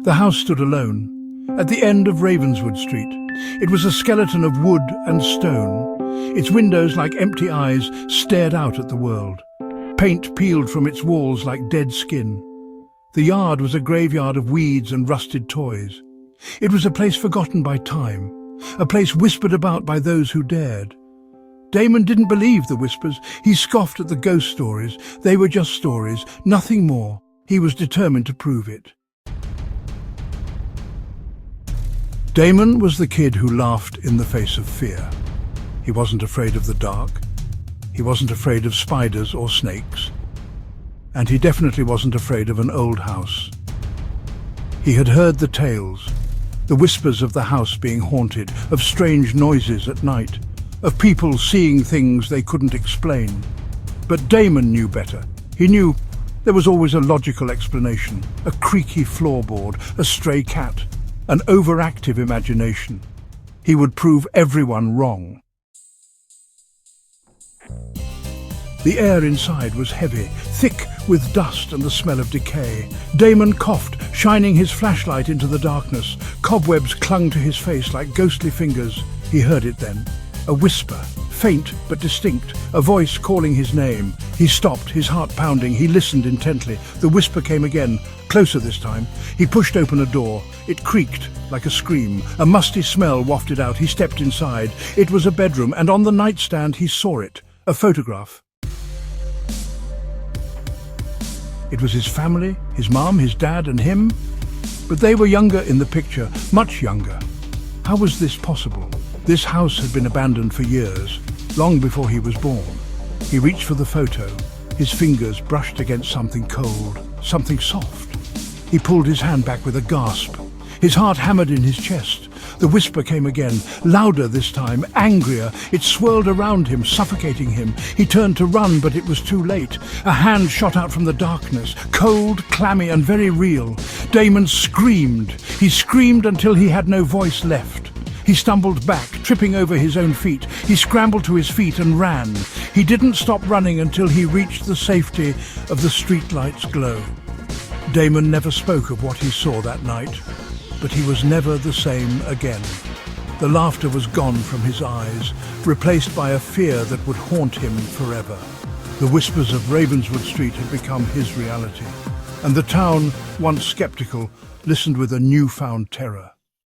The house stood alone, at the end of Ravenswood Street. It was a skeleton of wood and stone. Its windows, like empty eyes, stared out at the world. Paint peeled from its walls like dead skin. The yard was a graveyard of weeds and rusted toys. It was a place forgotten by time, a place whispered about by those who dared. Damon didn't believe the whispers. He scoffed at the ghost stories. They were just stories, nothing more. He was determined to prove it. Damon was the kid who laughed in the face of fear. He wasn't afraid of the dark. He wasn't afraid of spiders or snakes. And he definitely wasn't afraid of an old house. He had heard the tales, the whispers of the house being haunted, of strange noises at night, of people seeing things they couldn't explain. But Damon knew better. He knew there was always a logical explanation, a creaky floorboard, a stray cat, an overactive imagination. He would prove everyone wrong. The air inside was heavy, thick with dust and the smell of decay. Damon coughed, shining his flashlight into the darkness. Cobwebs clung to his face like ghostly fingers. He heard it then. A whisper, faint but distinct, a voice calling his name. He stopped, his heart pounding. He listened intently. The whisper came again, closer this time. He pushed open a door. It creaked like a scream. A musty smell wafted out. He stepped inside. It was a bedroom, and on the nightstand he saw it, a photograph. It was his family, his mom, his dad, and him. But they were younger in the picture, much younger. How was this possible? This house had been abandoned for years, long before he was born. He reached for the photo. His fingers brushed against something cold, something soft. He pulled his hand back with a gasp. His heart hammered in his chest. The whisper came again, louder this time, angrier. It swirled around him, suffocating him. He turned to run, but it was too late. A hand shot out from the darkness, cold, clammy, and very real. Damon screamed. He screamed until he had no voice left. He stumbled back, tripping over his own feet. He scrambled to his feet and ran. He didn't stop running until he reached the safety of the streetlight's glow. Damon never spoke of what he saw that night, but he was never the same again. The laughter was gone from his eyes, replaced by a fear that would haunt him forever. The whispers of Ravenswood Street had become his reality, and the town, once skeptical, listened with a newfound terror.